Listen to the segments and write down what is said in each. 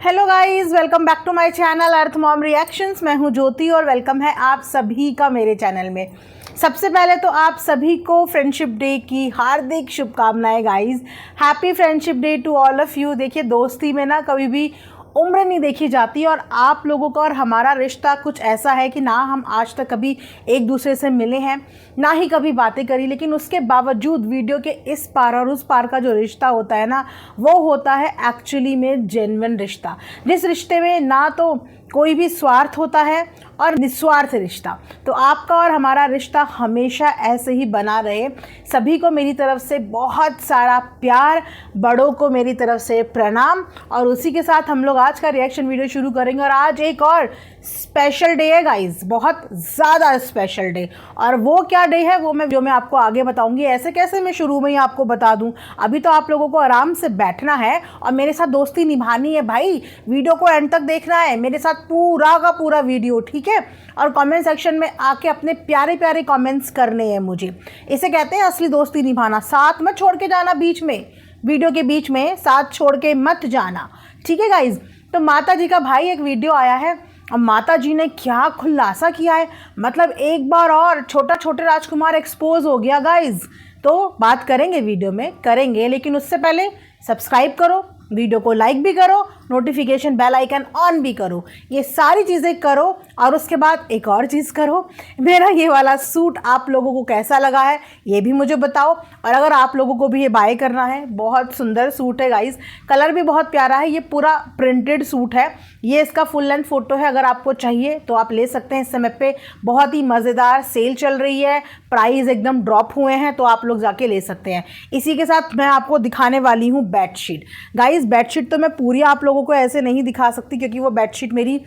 Hello guys, welcome back to my channel earth mom reactions. मैं हूं ज्योति और welcome है आप सभी का मेरे चैनल में। सबसे पहले तो आप सभी को फ्रेंडशिप डे की हार्दिक शुभकामनाएं guys. Happy friendship day to all of you. देखिए, दोस्ती में ना कभी भी उम्र नहीं देखी जाती और आप लोगों का और हमारा रिश्ता कुछ ऐसा है कि ना हम आज तक कभी एक दूसरे से मिले हैं, ना ही कभी बातें करी, लेकिन उसके बावजूद वीडियो के इस पार और उस पार का जो रिश्ता होता है ना, वो होता है एक्चुअली में जेन्युइन रिश्ता। जिस रिश्ते में ना तो कोई भी स्वार्थ होता है और निस्वार्थ रिश्ता। तो आपका और हमारा रिश्ता हमेशा ऐसे ही बना रहे। सभी को मेरी तरफ से बहुत सारा प्यार, बड़ों को मेरी तरफ से प्रणाम। और उसी के साथ हम लोग आज का रिएक्शन वीडियो शुरू करेंगे। और आज एक और स्पेशल डे है गाइस, बहुत ज़्यादा स्पेशल डे। और वो क्या डे है वो मैं आपको आगे बताऊंगी। ऐसे कैसे मैं शुरू में ही आपको बता दूं? अभी तो आप लोगों को आराम से बैठना है और मेरे साथ दोस्ती निभानी है भाई। वीडियो को एंड तक देखना है, मेरे साथ पूरा का पूरा वीडियो, ठीक है? और कमेंट सेक्शन में आके अपने प्यारे प्यारे कमेंट्स करने हैं मुझे। इसे कहते हैं असली दोस्ती निभाना। साथ मत छोड़ के जाना, बीच में वीडियो के बीच में साथ छोड़ के मत जाना, ठीक है गाइज? तो माता जी का भाई एक वीडियो आया है और माता जी ने क्या खुलासा किया है, मतलब एक बार और छोटे राजकुमार एक्सपोज हो गया गाइज। तो बात करेंगे, वीडियो में करेंगे, लेकिन उससे पहले सब्सक्राइब करो, वीडियो को लाइक भी करो, नोटिफिकेशन बेल आइकन ऑन भी करो। ये सारी चीज़ें करो और उसके बाद एक और चीज़ करो, मेरा ये वाला सूट आप लोगों को कैसा लगा है ये भी मुझे बताओ। और अगर आप लोगों को भी ये बाय करना है, बहुत सुंदर सूट है गाइस, कलर भी बहुत प्यारा है। ये पूरा प्रिंटेड सूट है, ये इसका फुल लेंथ फ़ोटो है। अगर आपको चाहिए तो आप ले सकते हैं। इस समय पे बहुत ही मज़ेदार सेल चल रही है, प्राइस एकदम ड्रॉप हुए हैं, तो आप लोग जाके ले सकते हैं। इसी के साथ मैं आपको दिखाने वाली हूँ बेडशीट गाइस। बेडशीट तो मैं पूरी आप लोगों को ऐसे नहीं दिखा सकती क्योंकि वो बेडशीट मेरी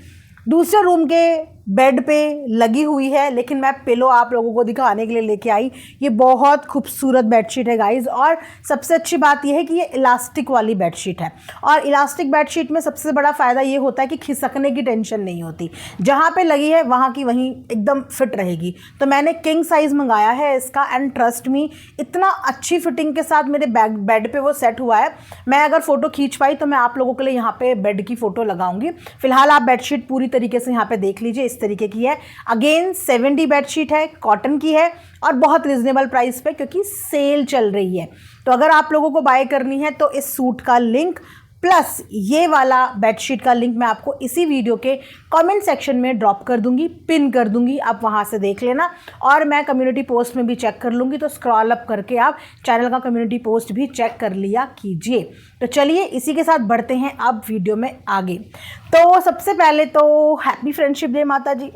दूसरे रूम के बेड पे लगी हुई है, लेकिन मैं पिलो आप लोगों को दिखाने के लिए लेके आई। ये बहुत खूबसूरत बेडशीट है गाइस। और सबसे अच्छी बात यह है कि ये इलास्टिक वाली बेडशीट है। और इलास्टिक बेडशीट में सबसे बड़ा फ़ायदा ये होता है कि खिसकने की टेंशन नहीं होती, जहाँ पे लगी है वहाँ की वहीं एकदम फिट रहेगी। तो मैंने किंग साइज़ मंगाया है इसका, एंड ट्रस्ट मी, इतना अच्छी फिटिंग के साथ मेरे बेड पे वो सेट हुआ है। मैं अगर फ़ोटो खींच पाई तो मैं आप लोगों के लिए यहाँ पे बेड की फ़ोटो लगाऊंगी। फिलहाल आप बेडशीट पूरी तरीके से यहाँ पे देख लीजिए, इस तरीके की है। अगेन 7D बेडशीट है, कॉटन की है और बहुत रिजनेबल प्राइस पे, क्योंकि सेल चल रही है। तो अगर आप लोगों को बाय करनी है तो इस सूट का लिंक प्लस ये वाला बेडशीट का लिंक मैं आपको इसी वीडियो के कमेंट सेक्शन में ड्रॉप कर दूंगी, पिन कर दूंगी, आप वहां से देख लेना। और मैं कम्युनिटी पोस्ट में भी चेक कर लूँगी, तो स्क्रॉल अप करके आप चैनल का कम्युनिटी पोस्ट भी चेक कर लिया कीजिए। तो चलिए इसी के साथ बढ़ते हैं अब वीडियो में आगे। तो सबसे पहले तो हैप्पी फ्रेंडशिप डे माता जी।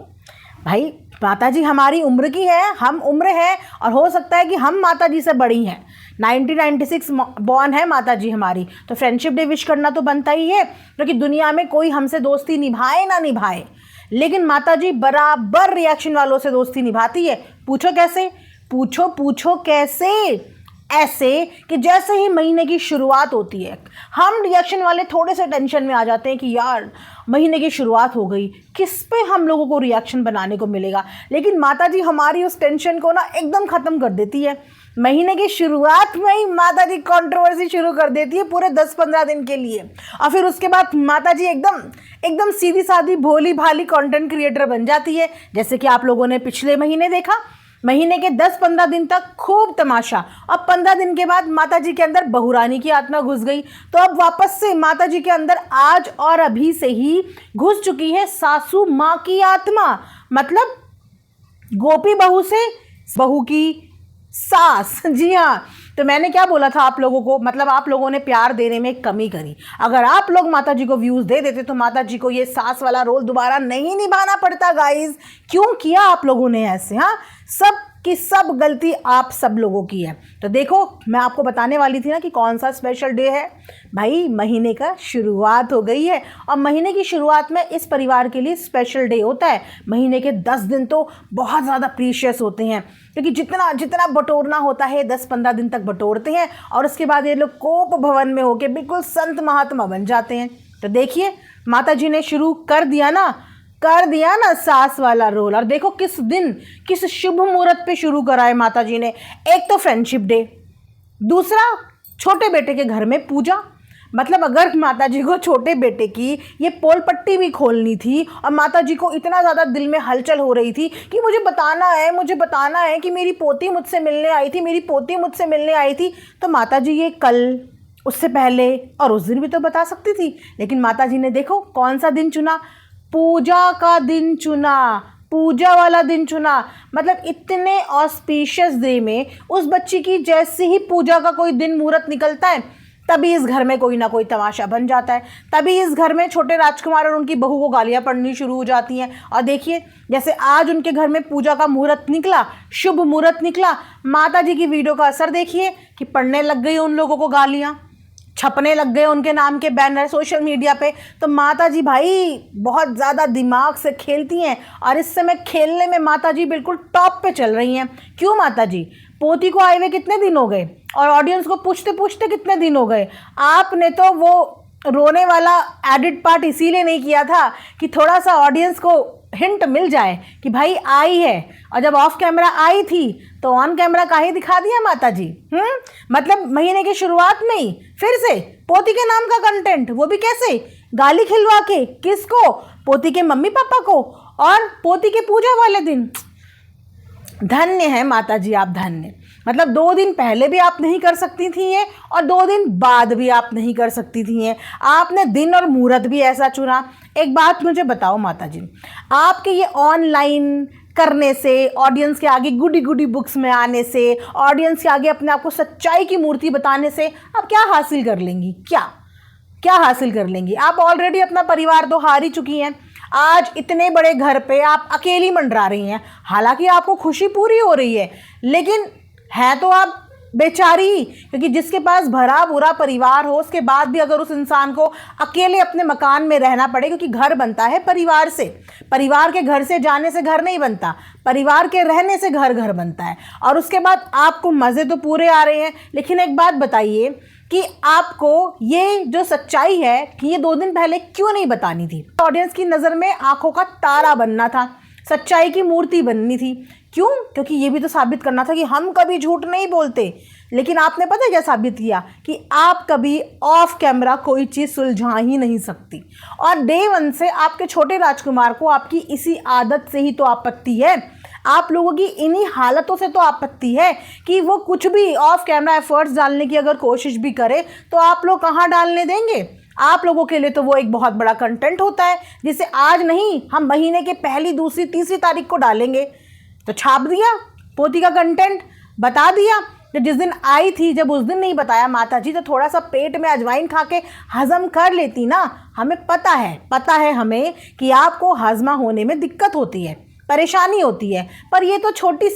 भाई माता जी हमारी उम्र की है, हम उम्र है, और हो सकता है कि हम माता जी से बड़ी हैं। 1996 बॉर्न है माता जी हमारी, तो फ्रेंडशिप डे विश करना तो बनता ही है, क्योंकि दुनिया में कोई हमसे दोस्ती निभाए ना निभाए, लेकिन माता जी बराबर रिएक्शन वालों से दोस्ती निभाती है। पूछो कैसे? पूछो कैसे? ऐसे कि जैसे ही महीने की शुरुआत होती है, हम रिएक्शन वाले थोड़े से टेंशन में आ जाते हैं कि यार महीने की शुरुआत हो गई, किस पे हम लोगों को रिएक्शन बनाने को मिलेगा। लेकिन माता जी हमारी उस टेंशन को ना एकदम ख़त्म कर देती है। महीने की शुरुआत में ही माता जी कंट्रोवर्सी शुरू कर देती है पूरे 10-15 दिन के लिए, और फिर उसके बाद माता जी एकदम सीधी सादी भोली भाली कंटेंट क्रिएटर बन जाती है। जैसे कि आप लोगों ने पिछले महीने देखा, महीने के 10-15 दिन तक खूब तमाशा, अब 15 दिन के बाद माता जी के अंदर बहुरानी की आत्मा घुस गई। तो अब वापस से माता जी के अंदर आज और अभी से ही घुस चुकी है सासू माँ की आत्मा, मतलब गोपी बहू से बहू की सास। जी हाँ, तो मैंने क्या बोला था आप लोगों को, मतलब आप लोगों ने प्यार देने में कमी करी। अगर आप लोग माता जी को व्यूज दे देते तो माता जी को ये सास वाला रोल दोबारा नहीं निभाना पड़ता गाइज। क्यों किया आप लोगों ने ऐसे? हाँ, सब की सब गलती आप सब लोगों की है। तो देखो, मैं आपको बताने वाली थी ना कि कौन सा स्पेशल डे है। भाई महीने का शुरुआत हो गई है, और महीने की शुरुआत में इस परिवार के लिए स्पेशल डे होता है। महीने के 10 दिन तो बहुत ज़्यादा प्रीशियस होते हैं, क्योंकि जितना बटोरना होता है 10-15 दिन तक बटोरते हैं, और उसके बाद ये लोग कोप भवन में होके बिल्कुल संत महात्मा बन जाते हैं। तो देखिए, माता जी ने शुरू कर दिया ना सास वाला रोल। और देखो किस दिन, किस शुभ मुहूर्त पे शुरू करा है माता जी ने। एक तो फ्रेंडशिप डे, दूसरा छोटे बेटे के घर में पूजा, मतलब अगर माताजी को छोटे बेटे की ये पोल पट्टी भी खोलनी थी और माताजी को इतना ज़्यादा दिल में हलचल हो रही थी कि मुझे बताना है कि मेरी पोती मुझसे मिलने आई थी, मेरी पोती मुझसे मिलने आई थी, तो माताजी ये कल, उससे पहले और उस दिन भी तो बता सकती थी। लेकिन माताजी ने देखो कौन सा दिन चुना, पूजा का दिन चुना, पूजा वाला दिन चुना। मतलब इतने ऑस्पिशियस डे में उस बच्ची की जैसे ही पूजा का कोई दिन मुहूर्त निकलता है, तभी इस घर में कोई ना कोई तमाशा बन जाता है, तभी इस घर में छोटे राजकुमार और उनकी बहू को गालियां पड़नी शुरू हो जाती हैं। और देखिए जैसे आज उनके घर में पूजा का मुहूर्त निकला, शुभ मुहूर्त निकला, माता जी की वीडियो का असर देखिए कि पढ़ने लग गई उन लोगों को गालियां, छपने लग गए उनके नाम के बैनर सोशल मीडिया पे। तो माता जी भाई बहुत ज़्यादा दिमाग से खेलती हैं और इस समय खेलने में माता जी बिल्कुल टॉप पे चल रही हैं। क्यों माता जी? पोती को आए हुए कितने दिन हो गए और ऑडियंस को पूछते पूछते कितने दिन हो गए। आपने तो वो रोने वाला एडिट पार्ट इसीलिए नहीं किया था कि थोड़ा सा ऑडियंस को हिंट मिल जाए कि भाई आई है, और जब ऑफ कैमरा आई थी तो ऑन कैमरा का ही दिखा दिया माता जी। मतलब महीने की शुरुआत में ही फिर से पोती के नाम का कंटेंट, वो भी कैसे? गाली खिलवा के। किसको? पोती के मम्मी पापा को, और पोती के पूजा वाले दिन। धन्य है माता जी आप, धन्य। मतलब 2 दिन पहले भी आप नहीं कर सकती थी ये, और 2 दिन बाद भी आप नहीं कर सकती थी ये। आपने दिन और मुहूर्त भी ऐसा चुना। एक बात मुझे बताओ माता जी, आपके ये ऑनलाइन करने से, ऑडियंस के आगे गुडी गुडी बुक्स में आने से, ऑडियंस के आगे अपने आप को सच्चाई की मूर्ति बताने से आप क्या हासिल कर लेंगी? क्या हासिल कर लेंगी? आप ऑलरेडी अपना परिवार तो हार ही चुकी हैं। आज इतने बड़े घर पे आप अकेली मंडरा रही हैं, हालांकि आपको खुशी पूरी हो रही है, लेकिन है तो आप बेचारी। क्योंकि जिसके पास भरा बुरा परिवार हो, उसके बाद भी अगर उस इंसान को अकेले अपने मकान में रहना पड़े, क्योंकि घर बनता है परिवार से, परिवार के घर से जाने से घर नहीं बनता, परिवार के रहने से घर बनता है। और उसके बाद आपको मज़े तो पूरे आ रहे हैं, लेकिन एक बात बताइए कि आपको ये जो सच्चाई है कि ये 2 दिन पहले क्यों नहीं बतानी थी? ऑडियंस की नज़र में आंखों का तारा बनना था, सच्चाई की मूर्ति बननी थी। क्यों? क्योंकि ये भी तो साबित करना था कि हम कभी झूठ नहीं बोलते। लेकिन आपने पता है क्या साबित किया? कि आप कभी ऑफ कैमरा कोई चीज़ सुलझा ही नहीं सकती। और डे 1 से आपके छोटे राजकुमार को आपकी इसी आदत से ही तो आपत्ति है, आप लोगों की इन्हीं हालतों से तो आपत्ति है कि वो कुछ भी ऑफ कैमरा एफर्ट्स डालने की अगर कोशिश भी करे तो आप लोग कहाँ डालने देंगे? आप लोगों के लिए तो वो एक बहुत बड़ा कंटेंट होता है, जिसे आज नहीं हम महीने के पहली, दूसरी, तीसरी तारीख को डालेंगे। तो छाप दिया पोती का कंटेंट, बता दिया। तो जिस दिन आई थी, जब उस दिन नहीं बताया माता जी, तो थोड़ा सा पेट में अजवाइन खा के हजम कर लेती ना। हमें पता है हमें कि आपको हजमा होने में दिक्कत होती है, परेशानी होती है, पर ये तो छोटी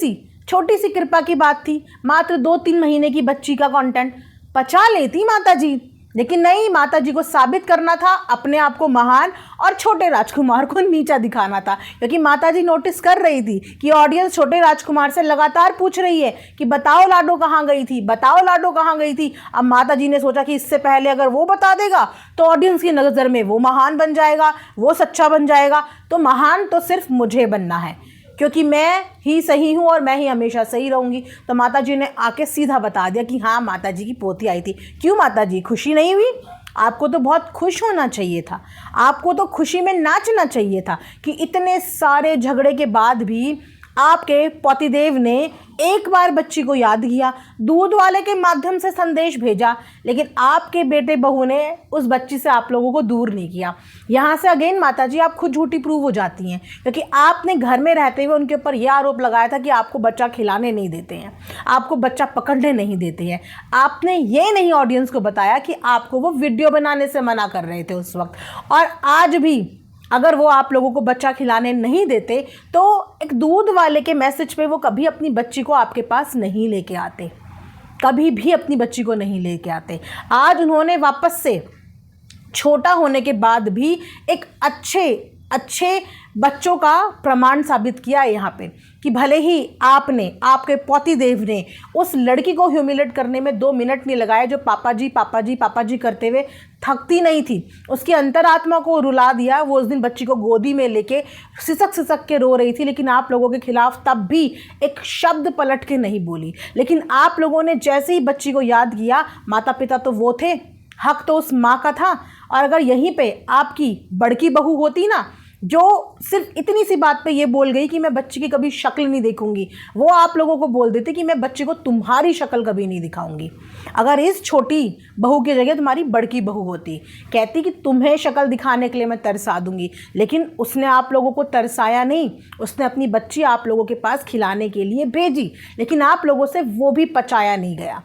सी कृपा की बात थी। मात्र 2-3 महीने की बच्ची का कंटेंट पचा लेती माता जी। लेकिन नहीं, माता जी को साबित करना था अपने आप को महान और छोटे राजकुमार को नीचा दिखाना था। क्योंकि माता जी नोटिस कर रही थी कि ऑडियंस छोटे राजकुमार से लगातार पूछ रही है कि बताओ लाडो कहाँ गई थी, बताओ लाडो कहाँ गई थी। अब माता जी ने सोचा कि इससे पहले अगर वो बता देगा तो ऑडियंस की नज़र में वो महान बन जाएगा, वो सच्चा बन जाएगा। तो महान तो सिर्फ मुझे बनना है, क्योंकि मैं ही सही हूँ और मैं ही हमेशा सही रहूँगी। तो माता जी ने आके सीधा बता दिया कि हाँ माता जी की पोती आई थी। क्यों माता जी, खुशी नहीं हुई? आपको तो बहुत खुश होना चाहिए था, आपको तो खुशी में नाचना चाहिए था कि इतने सारे झगड़े के बाद भी आपके पतिदेव ने एक बार बच्ची को याद किया, दूध वाले के माध्यम से संदेश भेजा, लेकिन आपके बेटे बहू ने उस बच्ची से आप लोगों को दूर नहीं किया। यहाँ से अगेन माता जी आप खुद झूठी प्रूव हो जाती हैं, क्योंकि आपने घर में रहते हुए उनके ऊपर यह आरोप लगाया था कि आपको बच्चा खिलाने नहीं देते हैं, आपको बच्चा पकड़ने नहीं देते हैं। आपने ये नहीं ऑडियंस को बताया कि आपको वो वीडियो बनाने से मना कर रहे थे उस वक्त। और आज भी अगर वो आप लोगों को बच्चा खिलाने नहीं देते तो एक दूध वाले के मैसेज पे वो कभी अपनी बच्ची को आपके पास नहीं लेके आते, कभी भी अपनी बच्ची को नहीं लेके आते। आज उन्होंने वापस से छोटा होने के बाद भी एक अच्छे बच्चों का प्रमाण साबित किया यहाँ पे कि भले ही आपके पतिदेव ने उस लड़की को ह्यूमिलेट करने में 2 मिनट नहीं लगाए, जो पापा जी करते हुए थकती नहीं थी, उसकी अंतरात्मा को रुला दिया। वो उस दिन बच्ची को गोदी में लेके सिसक के रो रही थी, लेकिन आप लोगों के खिलाफ तब भी एक शब्द पलट के नहीं बोली। लेकिन आप लोगों ने जैसे ही बच्ची को याद किया, माता पिता तो वो थे, हक तो उस माँ का था। और अगर यहीं पे आपकी बड़की बहू होती ना, जो सिर्फ इतनी सी बात पे ये बोल गई कि मैं बच्चे की कभी शक्ल नहीं देखूंगी, वो आप लोगों को बोल देते कि मैं बच्चे को तुम्हारी शक्ल कभी नहीं दिखाऊंगी। अगर इस छोटी बहू की जगह तुम्हारी बड़की बहू होती, कहती कि तुम्हें शक्ल दिखाने के लिए मैं तरसा दूंगी, लेकिन उसने आप लोगों को तरसाया नहीं, उसने अपनी बच्ची आप लोगों के पास खिलाने के लिए भेजी, लेकिन आप लोगों से वो भी पचाया नहीं गया,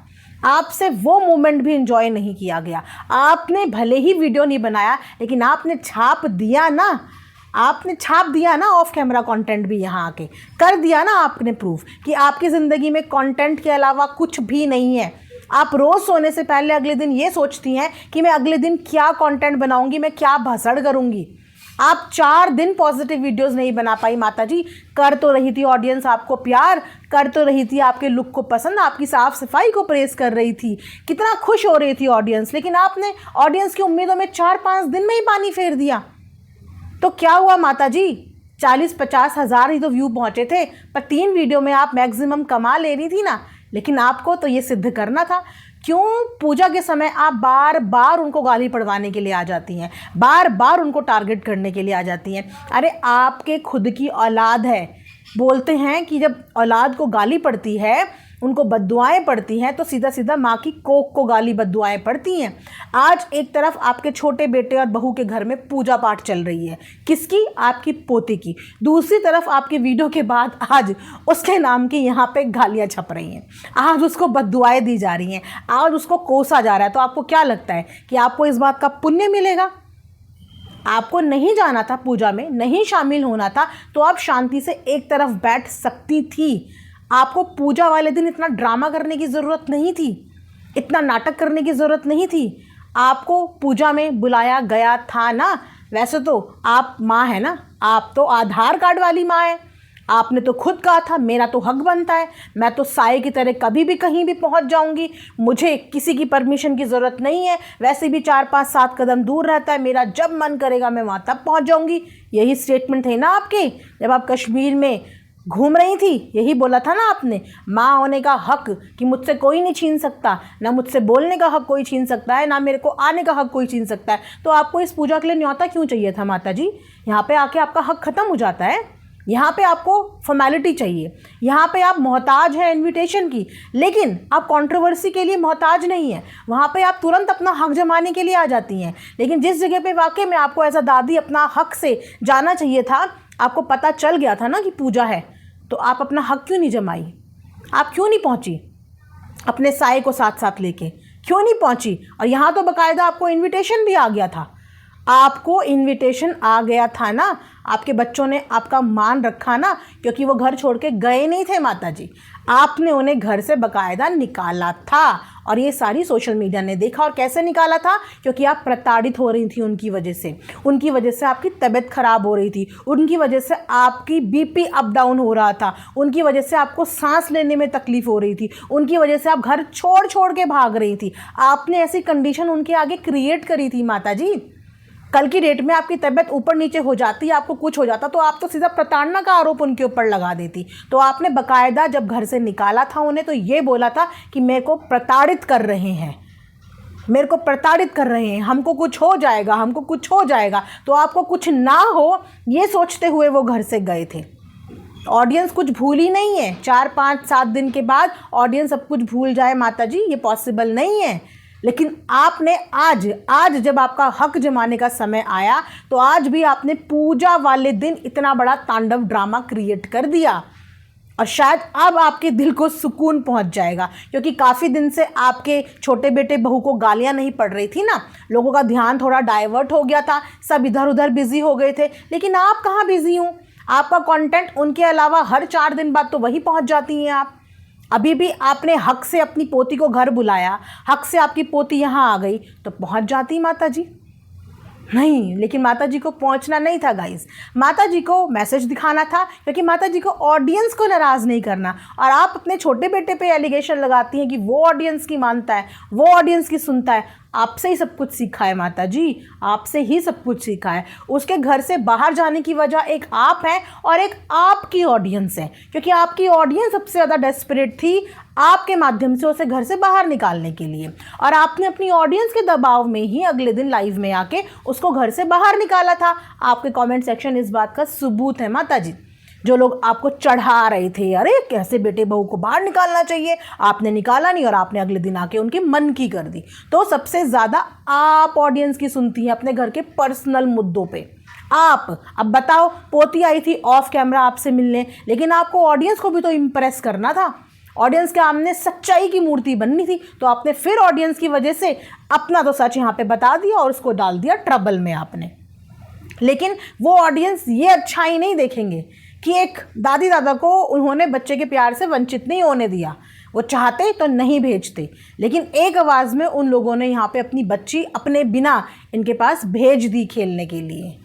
आपसे वो मोमेंट भी इंजॉय नहीं किया गया। आपने भले ही वीडियो नहीं बनाया, लेकिन आपने छाप दिया ना, आपने छाप दिया ना ऑफ कैमरा कंटेंट भी, यहाँ आके कर दिया ना आपने प्रूफ कि आपकी ज़िंदगी में कंटेंट के अलावा कुछ भी नहीं है। आप रोज़ सोने से पहले अगले दिन ये सोचती हैं कि मैं अगले दिन क्या कंटेंट बनाऊंगी, मैं क्या भसड़ करूंगी। आप 4 दिन पॉजिटिव वीडियोस नहीं बना पाई माता जी। कर तो रही थी ऑडियंस आपको प्यार, कर तो रही थी आपके लुक को पसंद, आपकी साफ सफाई को प्रेस कर रही थी, कितना खुश हो रही थी ऑडियंस, लेकिन आपने ऑडियंस की उम्मीदों में 4-5 दिन में ही पानी फेर दिया। तो क्या हुआ माता जी, 40-50 हज़ार ही तो व्यू पहुंचे थे, पर 3 वीडियो में आप मैक्सिमम कमा ले रही थी ना। लेकिन आपको तो ये सिद्ध करना था। क्यों पूजा के समय आप बार बार उनको गाली पड़वाने के लिए आ जाती हैं, बार बार उनको टारगेट करने के लिए आ जाती हैं? अरे आपके खुद की औलाद है, बोलते हैं कि जब औलाद को गाली पड़ती है, उनको बद्दुआएं पड़ती हैं, तो सीधा सीधा माँ की कोख को गाली बद्दुआएं पड़ती हैं। आज एक तरफ आपके छोटे बेटे और बहू के घर में पूजा पाठ चल रही है, किसकी? आपकी पोती की। दूसरी तरफ आपके वीडियो के बाद आज उसके नाम की यहाँ पे गालियाँ छप रही हैं, आज उसको बद्दुआएं दी जा रही हैं, आज उसको कोसा जा रहा है। तो आपको क्या लगता है कि आपको इस बात का पुण्य मिलेगा? आपको नहीं जाना था पूजा में, नहीं शामिल होना था, तो आप शांति से एक तरफ बैठ सकती थी। आपको पूजा वाले दिन इतना ड्रामा करने की ज़रूरत नहीं थी, इतना नाटक करने की ज़रूरत नहीं थी। आपको पूजा में बुलाया गया था ना। वैसे तो आप माँ है ना, आप तो आधार कार्ड वाली माँ है। आपने तो खुद कहा था मेरा तो हक बनता है, मैं तो साए की तरह कभी भी कहीं भी पहुंच जाऊंगी, मुझे किसी की परमिशन की ज़रूरत नहीं है, वैसे भी 4-5-7 कदम दूर रहता है, मेरा जब मन करेगा मैं वहाँ तब पहुंच जाऊंगी। यही स्टेटमेंट थे ना आपके जब आप कश्मीर में घूम रही थी, यही बोला था ना आपने, माँ होने का हक कि मुझसे कोई नहीं छीन सकता, ना मुझसे बोलने का हक कोई छीन सकता है, ना मेरे को आने का हक कोई छीन सकता है। तो आपको इस पूजा के लिए न्योता क्यों चाहिए था माता जी? यहाँ पे आके आपका हक ख़त्म हो जाता है, यहाँ पे आपको फॉर्मेलिटी चाहिए, यहाँ पे आप मोहताज हैं इनविटेशन की, लेकिन आप कंट्रोवर्सी के लिए मोहताज नहीं है। वहाँ पे आप तुरंत अपना हक जमाने के लिए आ जाती हैं। लेकिन जिस जगह पे वाकई में आपको ऐसा दादी अपना हक से जाना चाहिए था, आपको पता चल गया था ना कि पूजा है, तो आप अपना हक क्यों नहीं जमाई? आप क्यों नहीं पहुंची अपने साए को साथ साथ लेके? क्यों नहीं पहुंची? और यहाँ तो बकायदा आपको इनविटेशन भी आ गया था, आपको इनविटेशन आ गया था ना। आपके बच्चों ने आपका मान रखा ना, क्योंकि वो घर छोड़ के गए नहीं थे माता जी, आपने उन्हें घर से बकायदा निकाला था। और ये सारी सोशल मीडिया ने देखा। और कैसे निकाला था? क्योंकि आप प्रताड़ित हो रही थी उनकी वजह से, उनकी वजह से आपकी तबीयत खराब हो रही थी, उनकी वजह से आपकी बीपी अप डाउन हो रहा था, उनकी वजह से आपको सांस लेने में तकलीफ हो रही थी, उनकी वजह से आप घर छोड़ छोड़ के भाग रही थी। आपने ऐसी कंडीशन उनके आगे क्रिएट करी थी माता जी। कल की डेट में आपकी तबीयत ऊपर नीचे हो जाती, आपको कुछ हो जाता, तो आप तो सीधा प्रताड़ना का आरोप उनके ऊपर लगा देती। तो आपने बकायदा जब घर से निकाला था उन्हें, तो ये बोला था कि मेरे को प्रताड़ित कर रहे हैं, मेरे को प्रताड़ित कर रहे हैं, हमको कुछ हो जाएगा, हमको कुछ हो जाएगा। तो आपको कुछ ना हो ये सोचते हुए वो घर से गए थे। ऑडियंस कुछ भूली नहीं है। 4-5-7 दिन के बाद ऑडियंस सब कुछ भूल जाए माता जी, ये पॉसिबल नहीं है। लेकिन आपने आज जब आपका हक जमाने का समय आया, तो आज भी आपने पूजा वाले दिन इतना बड़ा तांडव ड्रामा क्रिएट कर दिया। और शायद अब आपके दिल को सुकून पहुंच जाएगा, क्योंकि काफ़ी दिन से आपके छोटे बेटे बहू को गालियां नहीं पड़ रही थी ना, लोगों का ध्यान थोड़ा डाइवर्ट हो गया था, सब इधर उधर बिजी हो गए थे। लेकिन आप कहाँ बिजी हूँ? आपका कंटेंट उनके अलावा हर 4 दिन बाद तो वही पहुँच जाती हैं आप। अभी भी आपने हक से अपनी पोती को घर बुलाया, हक से आपकी पोती यहाँ आ गई, तो पहुँच जाती माता जी? नहीं, लेकिन माता जी को पहुंचना नहीं था गाइस, माता जी को मैसेज दिखाना था, क्योंकि माता जी को ऑडियंस को नाराज़ नहीं करना। और आप अपने छोटे बेटे पे एलिगेशन लगाती हैं कि वो ऑडियंस की मानता है, वो ऑडियंस की सुनता है। आपसे ही सब कुछ सीखा है माता जी, आपसे ही सब कुछ सीखा है। उसके घर से बाहर जाने की वजह एक आप है और एक आपकी ऑडियंस है, क्योंकि आपकी ऑडियंस सबसे ज़्यादा डेस्परेट थी आपके माध्यम से उसे घर से बाहर निकालने के लिए, और आपने अपनी ऑडियंस के दबाव में ही अगले दिन लाइव में आके उसको घर से बाहर निकाला था। आपके कमेंट सेक्शन इस बात का सबूत है माता जी। जो लोग आपको चढ़ा रहे थे, अरे कैसे बेटे बहू को बाहर निकालना चाहिए, आपने निकाला नहीं और आपने अगले दिन आके उनके मन की कर दी। तो सबसे ज़्यादा आप ऑडियंस की सुनती हैं अपने घर के पर्सनल मुद्दों पे। आप अब बताओ, पोती आई थी ऑफ कैमरा आपसे मिलने, लेकिन आपको ऑडियंस को भी तो इम्प्रेस करना था, ऑडियंस के सामने सच्चाई की मूर्ति बननी थी। तो आपने फिर ऑडियंस की वजह से अपना तो सच यहाँ पे बता दिया और उसको डाल दिया ट्रबल में आपने। लेकिन वो ऑडियंस ये अच्छाई नहीं देखेंगे कि एक दादी दादा को उन्होंने बच्चे के प्यार से वंचित नहीं होने दिया, वो चाहते तो नहीं भेजते, लेकिन एक आवाज़ में उन लोगों ने यहाँ पे अपनी बच्ची अपने बिना इनके पास भेज दी खेलने के लिए।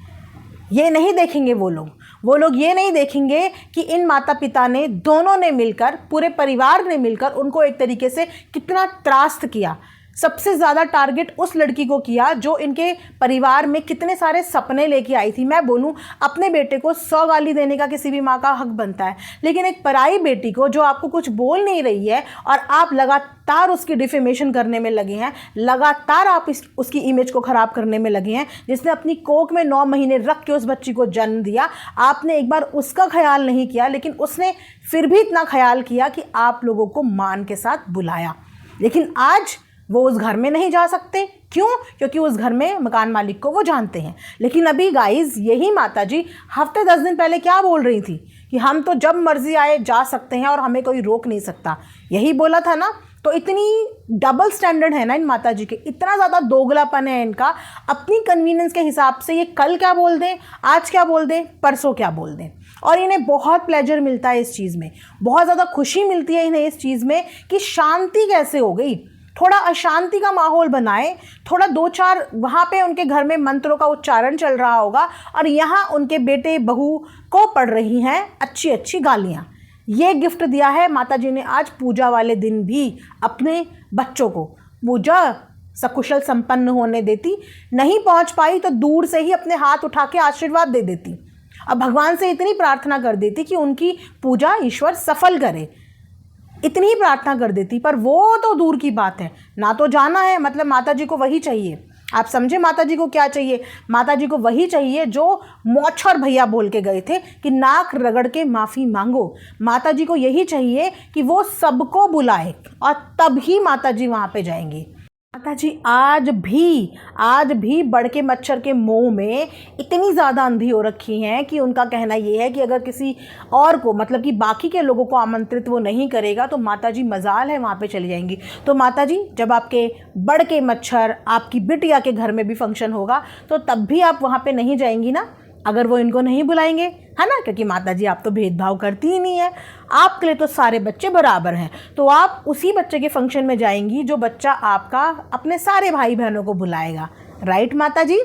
ये नहीं देखेंगे वो लोग ये नहीं देखेंगे कि इन माता पिता ने, दोनों ने मिलकर, पूरे परिवार ने मिलकर उनको एक तरीके से कितना त्रास्त किया। सबसे ज़्यादा टारगेट उस लड़की को किया जो इनके परिवार में कितने सारे सपने लेके आई थी। मैं बोलूँ, अपने बेटे को 100 गाली देने का किसी भी माँ का हक बनता है, लेकिन एक पराई बेटी को जो आपको कुछ बोल नहीं रही है और आप लगातार उसकी डिफेमेशन करने में लगे हैं, लगातार आप उसकी इमेज को ख़राब करने में लगे हैं, जिसने अपनी कोख में 9 महीने रख के उस बच्ची को जन्म दिया। आपने एक बार उसका ख्याल नहीं किया, लेकिन उसने फिर भी इतना ख्याल किया कि आप लोगों को मान के साथ बुलाया। लेकिन आज वो उस घर में नहीं जा सकते। क्यों? क्योंकि उस घर में मकान मालिक को वो जानते हैं। लेकिन अभी गाइस, यही माता जी हफ्ते 10 दिन पहले क्या बोल रही थी कि हम तो जब मर्जी आए जा सकते हैं और हमें कोई रोक नहीं सकता। यही बोला था ना। तो इतनी डबल स्टैंडर्ड है ना इन माता जी के, इतना ज़्यादा दोगलापन है इनका। अपनी कन्वीनियंस के हिसाब से ये कल क्या बोल दें, आज क्या बोल दें, परसों क्या बोल दें। और इन्हें बहुत प्लेजर मिलता है इस चीज़ में, बहुत ज़्यादा खुशी मिलती है इन्हें इस चीज़ में कि शांति कैसे हो गई। थोड़ा अशांति का माहौल बनाए, थोड़ा 2-4 वहाँ पे उनके घर में मंत्रों का उच्चारण चल रहा होगा और यहाँ उनके बेटे बहू को पड़ रही हैं अच्छी अच्छी गालियाँ। ये गिफ्ट दिया है माता जी ने आज पूजा वाले दिन भी अपने बच्चों को। पूजा सकुशल संपन्न होने देती, नहीं पहुँच पाई तो दूर से ही अपने हाथ उठा के आशीर्वाद दे देती। अब भगवान से इतनी प्रार्थना कर देती कि उनकी पूजा ईश्वर सफल करे, इतनी ही प्रार्थना कर देती। पर वो तो दूर की बात है, ना तो जाना है, मतलब माता जी को वही चाहिए। आप समझे माता जी को क्या चाहिए? माता जी को वही चाहिए जो मौछर भैया बोल के गए थे कि नाक रगड़ के माफ़ी मांगो। माता जी को यही चाहिए कि वो सबको बुलाए और तब ही माता जी वहाँ पे जाएंगी। माता जी आज भी बढ़ के मच्छर के मोह में इतनी ज़्यादा अंधी हो रखी हैं कि उनका कहना ये है कि अगर किसी और को, मतलब कि बाकी के लोगों को आमंत्रित वो नहीं करेगा तो माता जी मजाल है वहाँ पे चली जाएंगी। तो माता जी, जब आपके बढ़ के मच्छर, आपकी बिटिया के घर में भी फंक्शन होगा तो तब भी आप वहाँ पे नहीं जाएंगी ना, अगर वो इनको नहीं बुलाएंगे, है ना? क्योंकि माता जी आप तो भेदभाव करती ही नहीं है, आपके लिए तो सारे बच्चे बराबर हैं। तो आप उसी बच्चे के फंक्शन में जाएंगी जो बच्चा आपका अपने सारे भाई बहनों को बुलाएगा। राइट माता जी?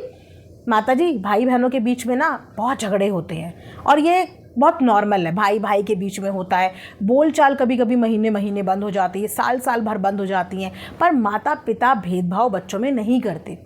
माता जी, भाई बहनों के बीच में ना बहुत झगड़े होते हैं और ये बहुत नॉर्मल है, भाई भाई के बीच में होता है। बोलचाल कभी कभी महीने महीने बंद हो जाती है, साल साल भर बंद हो जाती हैं, पर माता पिता भेदभाव बच्चों में नहीं करते।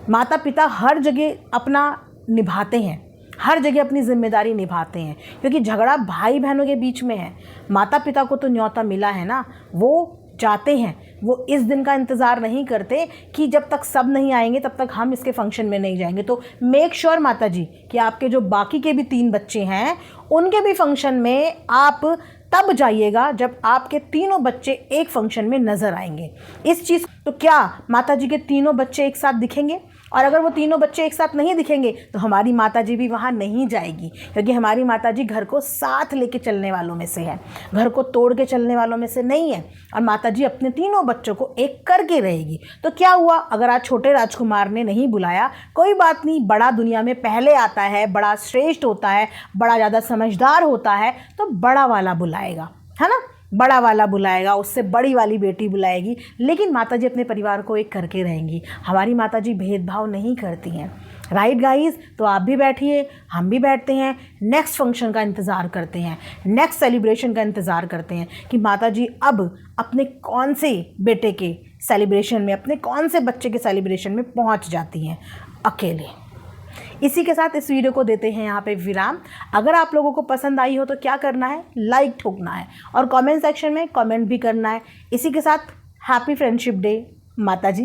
माता पिता हर जगह अपना निभाते हैं, हर जगह अपनी जिम्मेदारी निभाते हैं, क्योंकि झगड़ा भाई बहनों के बीच में है। माता पिता को तो न्योता मिला है ना, वो जाते हैं, वो इस दिन का इंतज़ार नहीं करते कि जब तक सब नहीं आएंगे तब तक हम इसके फंक्शन में नहीं जाएंगे। तो मेक श्योर माता जी कि आपके जो बाकी के भी 3 बच्चे हैं उनके भी फंक्शन में आप तब जाइएगा जब आपके तीनों बच्चे एक फंक्शन में नज़र आएंगे। इस चीज़ तो क्या माता जी के तीनों बच्चे एक साथ दिखेंगे? और अगर वो तीनों बच्चे एक साथ नहीं दिखेंगे तो हमारी माता जी भी वहाँ नहीं जाएगी, क्योंकि हमारी माता जी घर को साथ लेके चलने वालों में से है, घर को तोड़ के चलने वालों में से नहीं है। और माता जी अपने तीनों बच्चों को एक करके रहेगी। तो क्या हुआ अगर आज छोटे राजकुमार ने नहीं बुलाया? कोई बात नहीं, बड़ा दुनिया में पहले आता है, बड़ा श्रेष्ठ होता है, बड़ा ज़्यादा समझदार होता है, तो बड़ा वाला बुलाएगा, है ना? बड़ा वाला बुलाएगा, उससे बड़ी वाली बेटी बुलाएगी। लेकिन माताजी अपने परिवार को एक करके रहेंगी। हमारी माताजी भेदभाव नहीं करती हैं। Right guys? तो आप भी बैठिए, हम भी बैठते हैं, नेक्स्ट फंक्शन का इंतज़ार करते हैं, नेक्स्ट सेलिब्रेशन का इंतज़ार करते हैं कि माताजी अब अपने कौन से बेटे के सेलिब्रेशन में, अपने कौन से बच्चे के सेलिब्रेशन में पहुंच जाती हैं अकेले। इसी के साथ इस वीडियो को देते हैं यहाँ पे विराम। अगर आप लोगों को पसंद आई हो तो क्या करना है, लाइक ठोकना है और कमेंट सेक्शन में कमेंट भी करना है। इसी के साथ हैप्पी फ्रेंडशिप डे माता जी।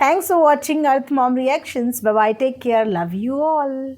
Thanks for watching Earth mom reactions. Bye bye, take care, love you all.